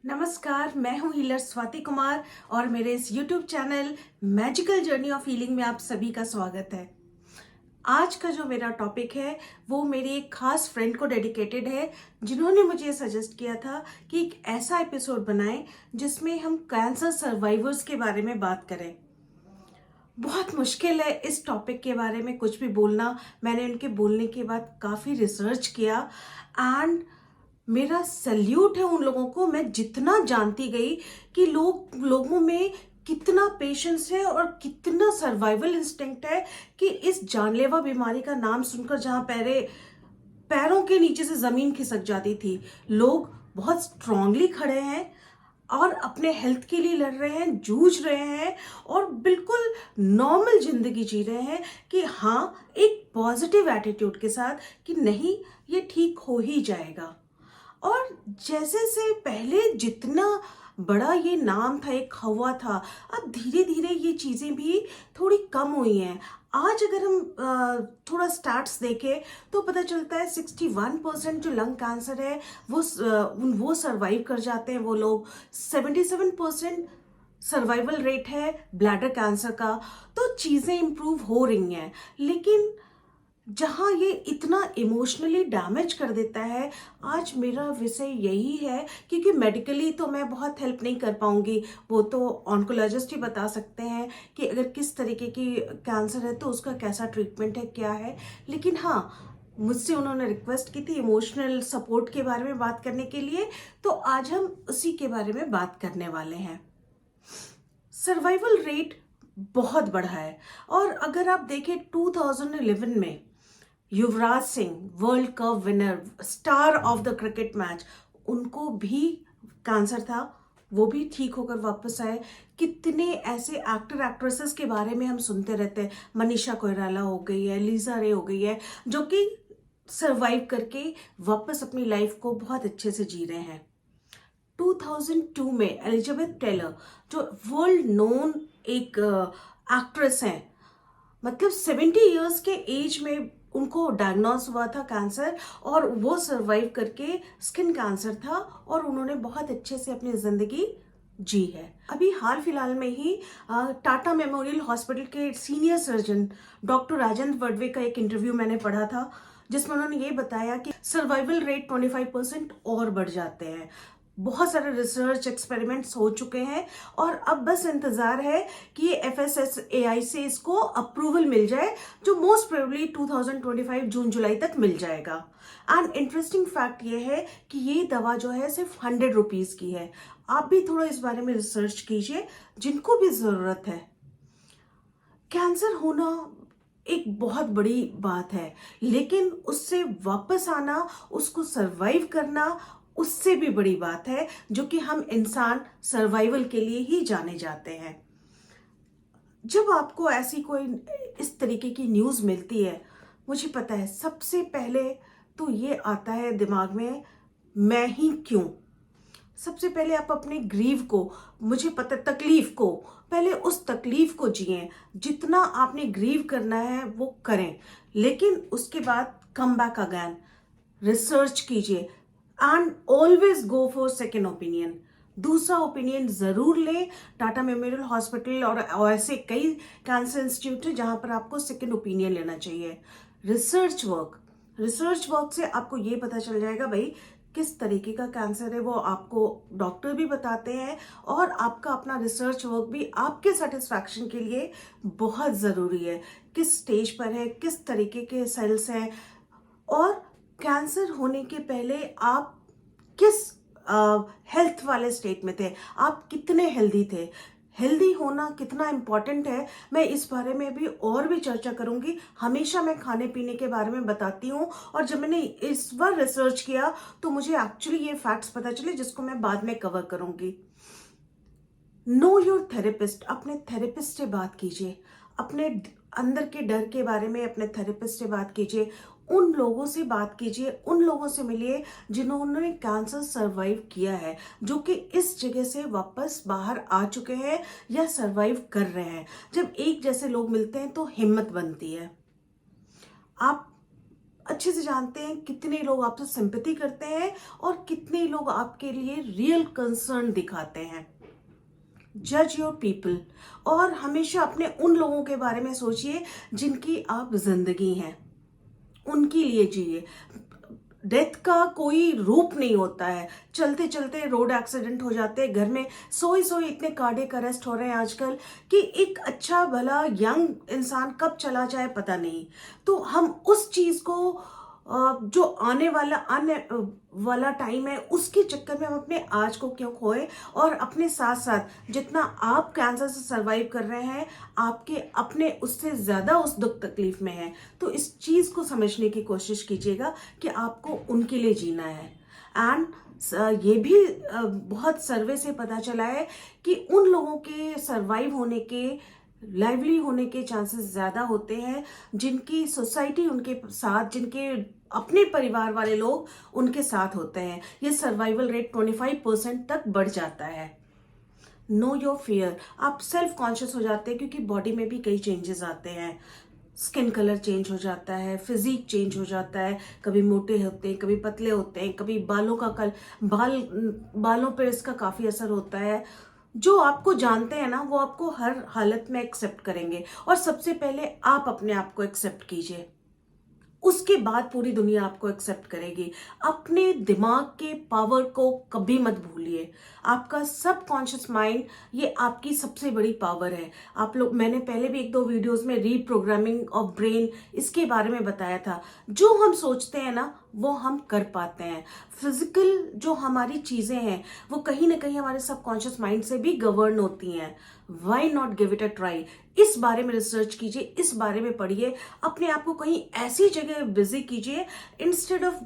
नमस्कार, मैं हूं हीलर स्वाति कुमार और मेरे इस YouTube channel magical journey of healing में आप सभी का स्वागत है। आज का जो मेरा टॉपिक है वो मेरी एक खास फ्रेंड को डेडिकेटेड है, जिन्होंने मुझे सजेस्ट किया था कि एक ऐसा एपिसोड बनाएं जिसमें हम कैंसर सर्वाइवर्स के बारे में बात करें। बहुत मुश्किल है इस टॉपिक के बारे में कुछ भी बोलना। मैंने उनके बोलने के बाद काफ़ी रिसर्च किया एंड मेरा सल्यूट है उन लोगों को। मैं जितना जानती गई कि लोगों में कितना पेशेंस है और कितना सर्वाइवल इंस्टिंक्ट है कि इस जानलेवा बीमारी का नाम सुनकर जहां पैरों के नीचे से जमीन खिसक जाती थी, लोग बहुत स्ट्रांगली खड़े हैं और अपने हेल्थ के लिए लड़ रहे हैं, जूझ रहे हैं और बिल्कुल नॉर्मल जिंदगी जी रहे हैं कि हाँ, एक पॉजिटिव एटीट्यूड के साथ कि नहीं, ये ठीक हो ही जाएगा। और जैसे से पहले जितना बड़ा ये नाम था, एक हवा था, अब धीरे धीरे ये चीज़ें भी थोड़ी कम हुई हैं। आज अगर हम थोड़ा स्टैट्स देखें तो पता चलता है 61% जो लंग कैंसर है वो सर्वाइव कर जाते हैं वो लोग। 77% सर्वाइवल रेट है ब्लैडर कैंसर का। तो चीज़ें इम्प्रूव हो रही हैं, लेकिन जहाँ ये इतना इमोशनली डैमेज कर देता है, आज मेरा विषय यही है, क्योंकि मेडिकली तो मैं बहुत हेल्प नहीं कर पाऊंगी, वो तो ऑन्कोलॉजिस्ट ही बता सकते हैं कि अगर किस तरीके की कैंसर है तो उसका कैसा ट्रीटमेंट है, क्या है। लेकिन हाँ, मुझसे उन्होंने रिक्वेस्ट की थी इमोशनल सपोर्ट के बारे में बात करने के लिए, तो आज हम उसी के बारे में बात करने वाले हैं। सर्वाइवल रेट बहुत बढ़ा है और अगर आप देखें 2011 में Yuvraj Singh, world cup winner, star of the cricket match, उनको भी कैंसर था, वो भी ठीक होकर वापस आए। कितने ऐसे एक्टर एक्ट्रेसेस के बारे में हम सुनते रहते हैं, मनीषा कोइराला हो गई है, लीजा रे हो गई है, जो कि सरवाइव करके वापस अपनी लाइफ को बहुत अच्छे से जी रहे हैं। 2002 में एलिजाबेथ टेलर, जो वर्ल्ड नोन एक एक्ट्रेस हैं, मतलब 70 इयर्स के एज में उनको डायग्नोस हुआ था कैंसर और वो सरवाइव करके स्किन कैंसर था और उन्होंने बहुत अच्छे से अपनी जिंदगी जी है। अभी हाल फिलहाल में ही टाटा मेमोरियल हॉस्पिटल के सीनियर सर्जन डॉक्टर राजेंद्र वडवे का एक इंटरव्यू मैंने पढ़ा था, जिसमें उन्होंने ये बताया कि सर्वाइवल रेट 25% और बढ़ जाते हैं। बहुत सारे रिसर्च एक्सपेरिमेंट्स हो चुके हैं और अब बस इंतजार है कि ये FSSAI से इसको अप्रूवल मिल जाए, जो मोस्ट प्रोबेबली 2025 जून जुलाई तक मिल जाएगा। एंड इंटरेस्टिंग फैक्ट ये है कि ये दवा जो है सिर्फ 100 रुपीज की है। आप भी थोड़ा इस बारे में रिसर्च कीजिए, जिनको भी जरूरत है। कैंसर होना एक बहुत बड़ी बात है, लेकिन उससे वापस आना, उसको सरवाइव करना, उससे भी बड़ी बात है, जो कि हम इंसान सर्वाइवल के लिए ही जाने जाते हैं। जब आपको ऐसी कोई इस तरीके की न्यूज़ मिलती है, मुझे पता है सबसे पहले तो ये आता है दिमाग में, मैं ही क्यों। सबसे पहले आप अपने ग्रीव को, मुझे पता, तकलीफ को, पहले उस तकलीफ को जिए। जितना आपने ग्रीव करना है वो करें, लेकिन उसके बाद कम बैक अगैन, रिसर्च कीजिए and always go for second opinion. दूसरा ओपिनियन जरूर लें। टाटा मेमोरियल हॉस्पिटल और ऐसे कई कैंसर इंस्टीट्यूट है जहां पर आपको सेकेंड ओपिनियन लेना चाहिए। रिसर्च वर्क से आपको ये पता चल जाएगा भाई किस तरीके का कैंसर है, वो आपको डॉक्टर भी बताते हैं और आपका अपना रिसर्च वर्क भी आपके सेटिस्फैक्शन के लिए बहुत ज़रूरी है। किस स्टेज पर है, किस तरीके के सेल्स हैं, और कैंसर होने के पहले आप किस हेल्थ वाले स्टेट में थे, आप कितने हेल्दी थे। हेल्दी होना कितना इम्पॉर्टेंट है, मैं इस बारे में भी और भी चर्चा करूंगी। हमेशा मैं खाने पीने के बारे में बताती हूँ और जब मैंने इस बार रिसर्च किया तो मुझे एक्चुअली ये फैक्ट्स पता चले, जिसको मैं बाद में कवर करूंगी। नो योर थेरेपिस्ट, अपने थेरेपिस्ट से बात कीजिए। अपने अंदर के डर के बारे में अपने थेरेपिस्ट से बात कीजिए। उन लोगों से बात कीजिए, उन लोगों से मिलिए जिन्होंने कैंसर सरवाइव किया है, जो कि इस जगह से वापस बाहर आ चुके हैं या सरवाइव कर रहे हैं। जब एक जैसे लोग मिलते हैं तो हिम्मत बनती है। आप अच्छे से जानते हैं कितने लोग आपसे सिंपैथी करते हैं और कितने लोग आपके लिए रियल कंसर्न दिखाते हैं। जज योर पीपल, और हमेशा अपने उन लोगों के बारे में सोचिए जिनकी आप जिंदगी हैं, उनके लिए जिए। डेथ का कोई रूप नहीं होता है। चलते चलते रोड एक्सीडेंट हो जाते हैं, घर में सोई सोई इतने कार्डियक अरेस्ट हो रहे हैं आजकल कि एक अच्छा भला यंग इंसान कब चला जाए पता नहीं। तो हम उस चीज को जो आने वाला टाइम है उसके चक्कर में हम अपने आज को क्यों खोए, और अपने साथ साथ जितना आप कैंसर से सरवाइव कर रहे हैं आपके अपने उससे ज्यादा उस दुख तकलीफ में है। तो इस चीज को समझने की कोशिश कीजिएगा कि आपको उनके लिए जीना है। एंड ये भी बहुत सर्वे से पता चला है कि उन लोगों के सरवाइव होने के, लाइवली होने के चांसेस ज्यादा होते हैं जिनकी सोसाइटी उनके साथ, जिनके अपने परिवार वाले लोग उनके साथ होते हैं। ये सर्वाइवल रेट 25% तक बढ़ जाता है। नो योर फियर, आप सेल्फ कॉन्शियस हो जाते हैं क्योंकि बॉडी में भी कई चेंजेस आते हैं। स्किन कलर चेंज हो जाता है, फिजिक चेंज हो जाता है, कभी मोटे होते हैं, कभी पतले होते हैं, कभी बालों का बालों पर इसका काफी असर होता है। जो आपको जानते हैं ना वो आपको हर हालत में एक्सेप्ट करेंगे, और सबसे पहले आप अपने आप को एक्सेप्ट कीजिए, उसके बाद पूरी दुनिया आपको एक्सेप्ट करेगी। अपने दिमाग के पावर को कभी मत भूलिए। आपका सबकॉन्शियस माइंड ये आपकी सबसे बड़ी पावर है। आप लोग, मैंने पहले भी 1-2 वीडियोस में रीप्रोग्रामिंग ऑफ ब्रेन इसके बारे में बताया था। जो हम सोचते हैं ना वो हम कर पाते हैं। फिजिकल जो हमारी चीजें हैं वो कहीं ना कहीं हमारे सबकॉन्शियस माइंड से भी गवर्न होती हैं। Why not give it a try. इस बारे में रिसर्च कीजिए, इस बारे में पढ़िए, अपने आप को कहीं ऐसी जगह बिजी कीजिए इंस्टेड ऑफ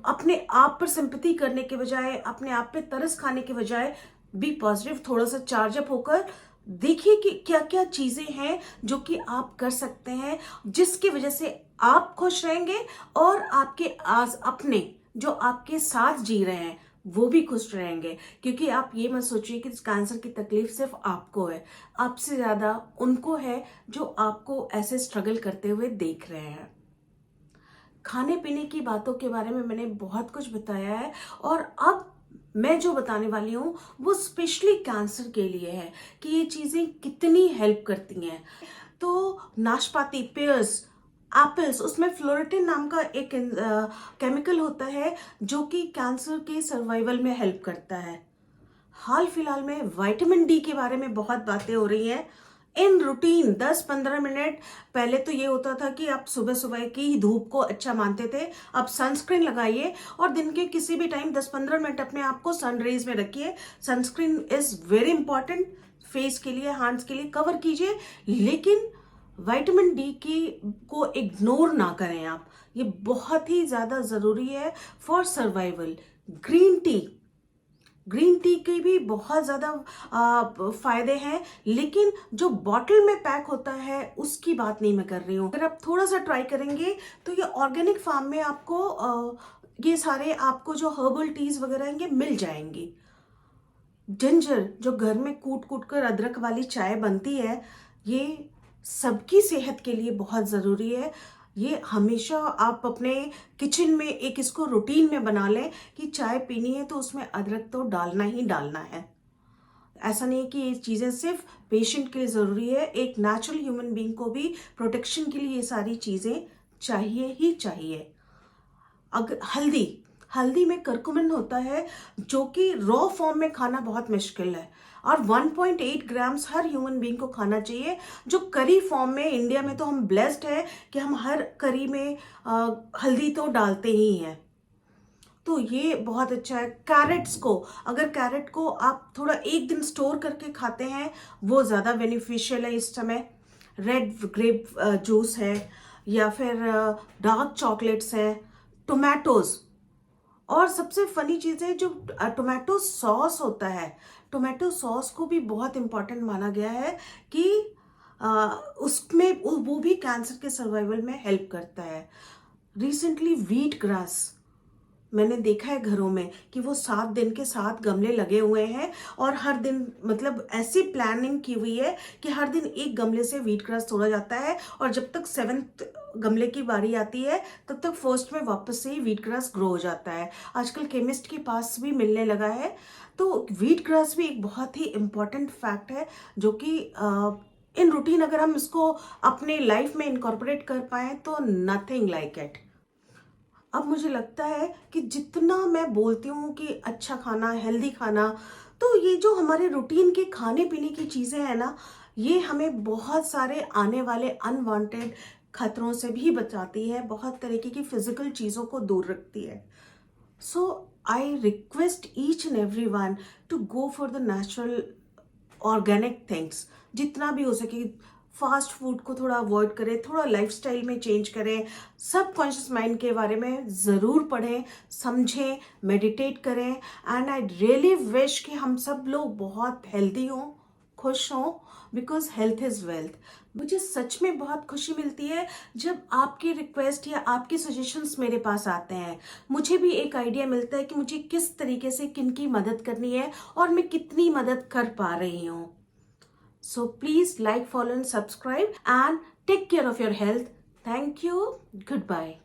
अपने आप पर सिंपैथी करने के बजाय, अपने आप पे तरस खाने के बजाय बी पॉजिटिव। थोड़ा सा चार्ज अप होकर देखिए कि क्या क्या चीजें हैं जो कि आप कर सकते हैं, जिसकी वजह से आप खुश रहेंगे और आपके आस अपने जो आपके साथ जी रहे हैं वो भी खुश रहेंगे। क्योंकि आप ये मत सोचिए कि कैंसर की तकलीफ सिर्फ आपको है, आपसे ज्यादा उनको है जो आपको ऐसे स्ट्रगल करते हुए देख रहे हैं। खाने पीने की बातों के बारे में मैंने बहुत कुछ बताया है, और अब मैं जो बताने वाली हूँ वो स्पेशली कैंसर के लिए है कि ये चीजें कितनी हेल्प करती हैं। तो नाशपाती, पेयर्स, एप्पल्स, उसमें फ्लोरेटिन नाम का एक केमिकल होता है जो कि कैंसर के सर्वाइवल में हेल्प करता है। हाल फिलहाल में विटामिन डी के बारे में बहुत बातें हो रही हैं। इन रूटीन 10-15 मिनट, पहले तो ये होता था कि आप सुबह सुबह की धूप को अच्छा मानते थे, अब सनस्क्रीन लगाइए और दिन के किसी भी टाइम 10-15 मिनट अपने आप को सन रेज में रखिए। Sunscreen is very important, face के लिए, हैंड्स के लिए कवर कीजिए, लेकिन विटामिन डी की को इग्नोर ना करें आप। ये बहुत ही ज्यादा जरूरी है for survival. Green tea, green tea के भी बहुत ज़्यादा फायदे हैं, लेकिन जो बॉटल में पैक होता है उसकी बात नहीं मैं कर रही हूँ। अगर आप थोड़ा सा ट्राई करेंगे तो ये ऑर्गेनिक फार्म में आपको ये सारे आपको जो हर्बल टीज वगैरह हैं ये मिल जाएंगी। जिंजर जो घर में कूट कूट कर अदरक वाली चाय बनती है, ये सबकी सेहत के लिए बहुत ज़रूरी है। ये हमेशा आप अपने किचन में एक इसको रूटीन में बना लें कि चाय पीनी है तो उसमें अदरक तो डालना ही डालना है। ऐसा नहीं है कि ये चीज़ें सिर्फ पेशेंट के लिए ज़रूरी है, एक नेचुरल ह्यूमन बीइंग को भी प्रोटेक्शन के लिए ये सारी चीज़ें चाहिए ही चाहिए। अगर हल्दी, हल्दी में करकुमिन होता है जो कि रॉ फॉर्म में खाना बहुत मुश्किल है, और 1.8 ग्राम्स हर ह्यूमन बीइंग को खाना चाहिए। जो करी फॉर्म में, इंडिया में तो हम ब्लेस्ड है कि हम हर करी में हल्दी तो डालते ही हैं, तो ये बहुत अच्छा है। कैरेट्स को, अगर कैरेट को आप थोड़ा एक दिन स्टोर करके खाते हैं वो ज़्यादा बेनिफिशियल है इस समय। रेड ग्रेप जूस है, या फिर डार्क चॉकलेट्स हैं, टोमेटोज, और सबसे फनी चीज़ है जो टोमेटो सॉस होता है, टोमेटो सॉस को भी बहुत इंपॉर्टेंट माना गया है कि उसमें वो भी कैंसर के सर्वाइवल में हेल्प करता है। रिसेंटली व्हीट ग्रास, मैंने देखा है घरों में कि वो 7 दिन के 7 गमले लगे हुए हैं और हर दिन मतलब ऐसी प्लानिंग की हुई है कि हर दिन एक गमले से वीट ग्रास तोड़ा जाता है और जब तक 7th गमले की बारी आती है तब तक फर्स्ट में वापस से ही वीट ग्रास ग्रो हो जाता है। आजकल केमिस्ट के पास भी मिलने लगा है। तो वीट ग्रास भी एक बहुत ही इम्पॉर्टेंट फैक्ट है जो कि इन रूटीन अगर हम इसको अपने लाइफ में इनकॉर्पोरेट कर पाए तो नथिंग लाइक इट। अब मुझे लगता है कि जितना मैं बोलती हूँ कि अच्छा खाना, हेल्दी खाना, तो ये जो हमारे रूटीन के खाने पीने की चीज़ें हैं ना, ये हमें बहुत सारे आने वाले अनवांटेड खतरों से भी बचाती है, बहुत तरीके की फिजिकल चीज़ों को दूर रखती है। So I request each and every one to go for the natural organic things. जितना भी हो सके फास्ट फूड को थोड़ा अवॉइड करें, थोड़ा लाइफस्टाइल में चेंज करें, सब कॉन्शियस माइंड के बारे में ज़रूर पढ़ें, समझें, मेडिटेट करें। एंड आई रियली विश कि हम सब लोग बहुत हेल्दी हों, खुश हों, बिकॉज हेल्थ इज़ वेल्थ। मुझे सच में बहुत खुशी मिलती है जब आपकी रिक्वेस्ट या आपके सजेशंस मेरे पास आते हैं। मुझे भी एक आइडिया मिलता है कि मुझे किस तरीके से किन की मदद करनी है और मैं कितनी मदद कर पा रही हूँ। So please like, follow and subscribe and take care of your health. Thank you. Goodbye.